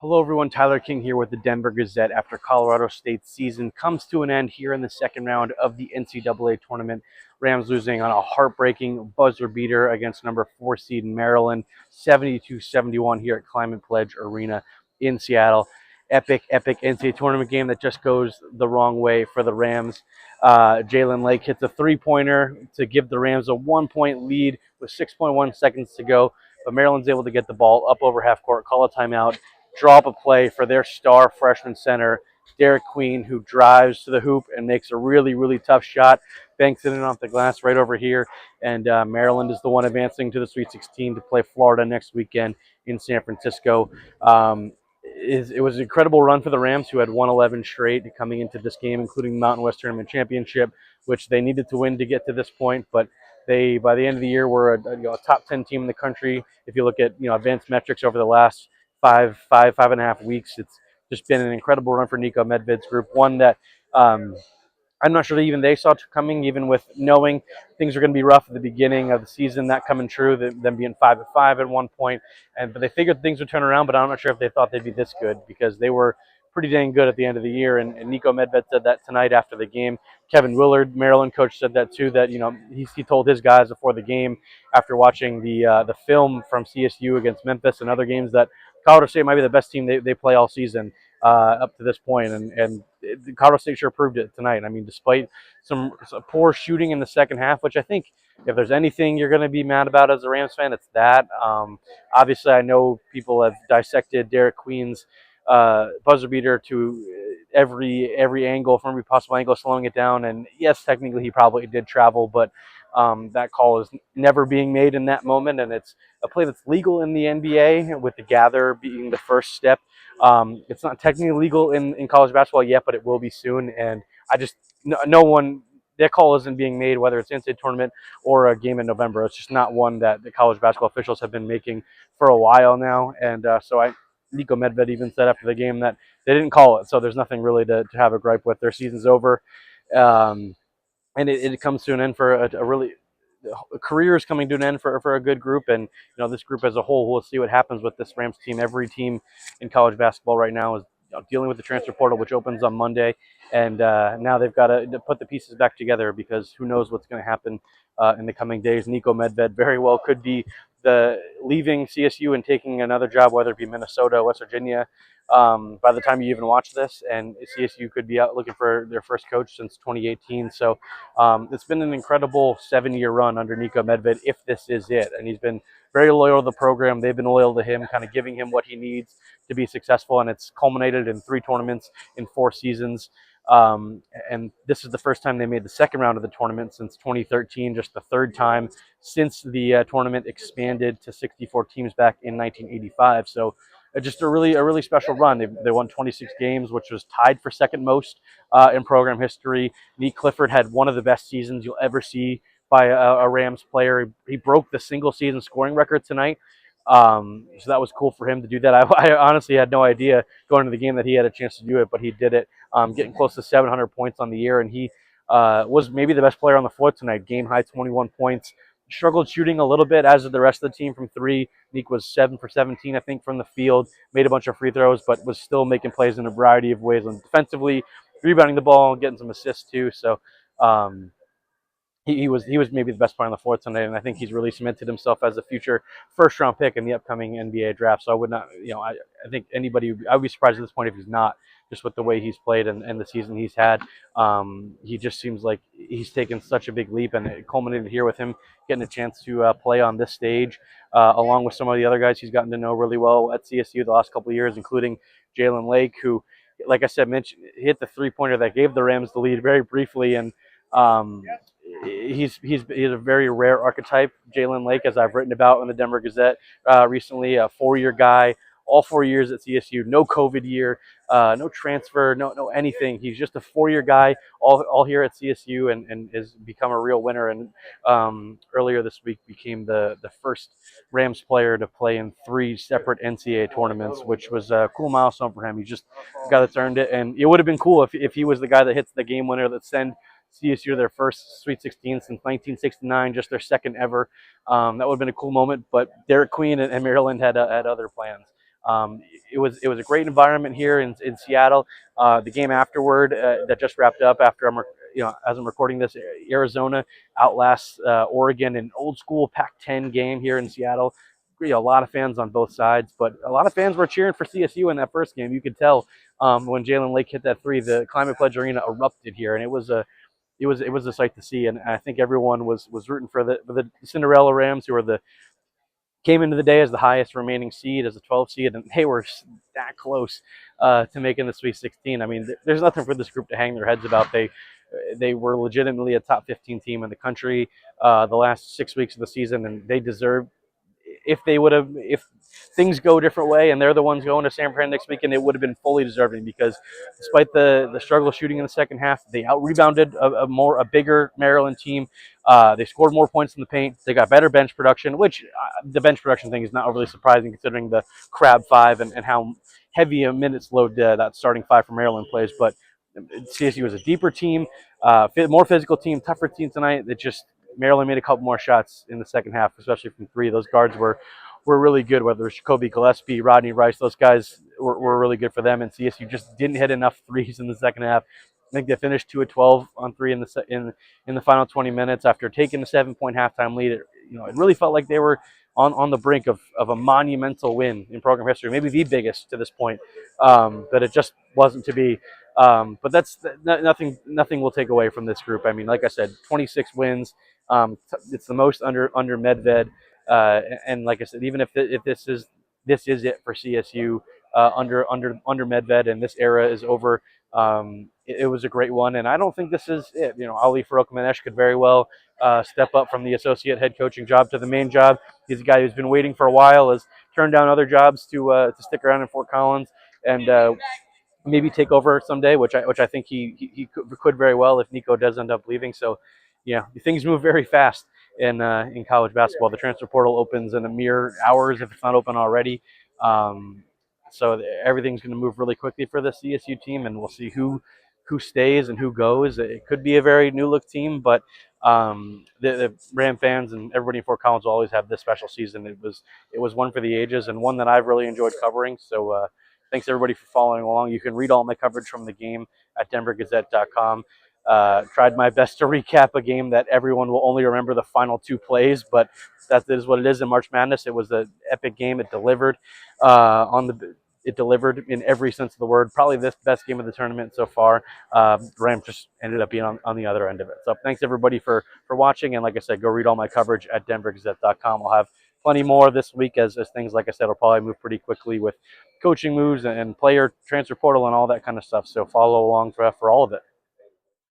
Hello, everyone. Tyler King here with the Denver Gazette. After Colorado State's season comes to an end here in the second round of the NCAA Tournament, Rams losing on a heartbreaking buzzer beater against number 4 seed Maryland, 72-71 here at Climate Pledge Arena in Seattle. Epic NCAA Tournament game that just goes the wrong way for the Rams. Jalen Lake hits a three-pointer to give the Rams a 1-point lead with 6.1 seconds to go, but Maryland's able to get the ball up over half court, call a timeout, draw up a play for their star freshman center, Derik Queen, who drives to the hoop and makes a really tough shot, banks it in off the glass right over here. And Maryland is the one advancing to the Sweet 16 to play Florida next weekend in San Francisco. It was an incredible run for the Rams, who had won 11 straight coming into this game, including the Mountain West Tournament Championship, which they needed to win to get to this point. But they, by the end of the year, were a top 10 team in the country. If you look at advanced metrics over the last 5.5 weeks. It's just been an incredible run for Nico Medved's group. One that I'm not sure that even they saw coming, even with knowing things are going to be rough at the beginning of the season, that coming true, them being 5-5 at one point, but they figured things would turn around. But I'm not sure if they thought they'd be this good, because they were pretty dang good at the end of the year. And Nico Medved said that tonight after the game. Kevin Willard, Maryland coach, said that too. That he told his guys before the game, after watching the film from CSU against Memphis and other games, that Colorado State might be the best team they play all season up to this point, and Colorado State sure proved it tonight. I mean, despite some poor shooting in the second half, which I think if there's anything you're going to be mad about as a Rams fan, it's that. Obviously, I know people have dissected Derik Queen's buzzer beater to every angle, from every possible angle, slowing it down. And yes, technically he probably did travel, but that call is never being made in that moment, and it's a play that's legal in the NBA, with the gather being the first step. It's not technically legal in college basketball yet, but it will be soon. And I just no one, that call isn't being made, whether it's NCAA tournament or a game in November. It's just not one that the college basketball officials have been making for a while now. And Nico Medved even said after the game that they didn't call it, so there's nothing really to have a gripe with. Their season's over, um, and it comes to an end for a really, a career is coming to an end for a good group. And this group as a whole, we'll see what happens with this Rams team. Every team in college basketball right now is dealing with the transfer portal, which opens on Monday, and now they've got to put the pieces back together, because who knows what's going to happen in the coming days. Nico Medved very well could be the leaving CSU and taking another job, whether it be Minnesota, West Virginia, by the time you even watch this. And CSU could be out looking for their first coach since 2018. So it's been an incredible 7-year run under Nico Medved, if this is it. And he's been very loyal to the program. They've been loyal to him, kind of giving him what he needs to be successful. And it's culminated in 3 tournaments in 4 seasons. And this is the first time they made the second round of the tournament since 2013, just the third time since the tournament expanded to 64 teams back in 1985. So just a really special run. They won 26 games, which was tied for second most in program history. Nick Clifford had one of the best seasons you'll ever see by a Rams player. He broke the single season scoring record tonight. So that was cool for him to do that. I honestly had no idea going into the game that he had a chance to do it, but he did it, getting close to 700 points on the year. And he was maybe the best player on the floor tonight, game high 21 points. Struggled shooting a little bit, as did the rest of the team, from 3. Nick was 7 for 17, I think, from the field, made a bunch of free throws, but was still making plays in a variety of ways, and defensively, rebounding the ball, getting some assists too. So um, he was maybe the best player on the floor tonight, and I think he's really cemented himself as a future first round pick in the upcoming NBA draft. So I would not, I think I would be surprised at this point if he's not, just with the way he's played and the season he's had. He just seems like he's taken such a big leap, and it culminated here with him getting a chance to play on this stage, along with some of the other guys he's gotten to know really well at CSU the last couple of years, including Jalen Lake, who, like I said, mentioned, hit the 3-pointer that gave the Rams the lead very briefly. And um, he's a very rare archetype, Jalen Lake, as I've written about in the Denver Gazette recently. A 4-year guy, all 4 years at CSU, no COVID year, no transfer, no anything. He's just a 4-year guy, all here at CSU, and has become a real winner. And earlier this week became the first Rams player to play in 3 separate NCAA tournaments, which was a cool milestone for him. He's just a guy that's earned it, and it would have been cool if he was the guy that hits the game winner that send CSU their first Sweet 16 since 1969, just their second ever. That would have been a cool moment, but Derik Queen and Maryland had other plans. Um, it was a great environment here in Seattle. The game afterward that just wrapped up after as I'm recording this, Arizona outlasts Oregon in old school Pac-10 game here in Seattle. A lot of fans on both sides, but a lot of fans were cheering for CSU in that first game. You could tell when Jalen Lake hit that three, the Climate Pledge Arena erupted here, and it was a sight to see. And I think everyone was rooting for the Cinderella Rams, who were the came into the day as the highest remaining seed, as a 12 seed, and they were that close to making the Sweet 16. I mean, there's nothing for this group to hang their heads about. They were legitimately a top 15 team in the country the last 6 weeks of the season, and they deserve. If things go a different way and they're the ones going to San Fran next weekend, it would have been fully deserving, because despite the struggle shooting in the second half, they out rebounded a bigger Maryland team. They scored more points in the paint. They got better bench production, which the bench production thing is not overly surprising considering the crab five and how heavy a minutes load that starting five for Maryland plays. But CSU was a deeper team, more physical team, tougher team tonight. It just Maryland made a couple more shots in the second half, especially from three. Those guards were really good, whether it's Jacoby Gillespie, Rodney Rice. Those guys were really good for them, and CSU just didn't hit enough threes in the second half. I think they finished 2 of 12 on three in the final 20 minutes after taking a 7-point halftime lead. It really felt like they were on the brink of a monumental win in program history, maybe the biggest to this point, but it just wasn't to be. But that's nothing will take away from this group. I mean, like I said, 26 wins. It's the most under Medved, and like I said, even if this is it for CSU under Medved, and this era is over. It was a great one, and I don't think this is it. Ali Farouk could very well step up from the associate head coaching job to the main job. He's a guy who's been waiting for a while, has turned down other jobs to stick around in Fort Collins, and maybe take over someday, which I think he could very well if Nico does end up leaving. So, things move very fast in college basketball. The transfer portal opens in a mere hours if it's not open already. So everything's going to move really quickly for the CSU team, and we'll see who stays and who goes. It could be a very new look team, but the Ram fans and everybody in Fort Collins will always have this special season. It was one for the ages, and one that I've really enjoyed covering. So thanks everybody for following along. You can read all my coverage from the game at denvergazette.com. Tried my best to recap a game that everyone will only remember the final two plays, but that is what it is in March Madness. It was an epic game. It delivered it delivered in every sense of the word. Probably the best game of the tournament so far. Rams just ended up being on the other end of it. So thanks everybody for watching. And like I said, go read all my coverage at denvergazette.com. I'll have plenty more this week as things, like I said, will probably move pretty quickly with coaching moves and player transfer portal and all that kind of stuff. So follow along for all of it.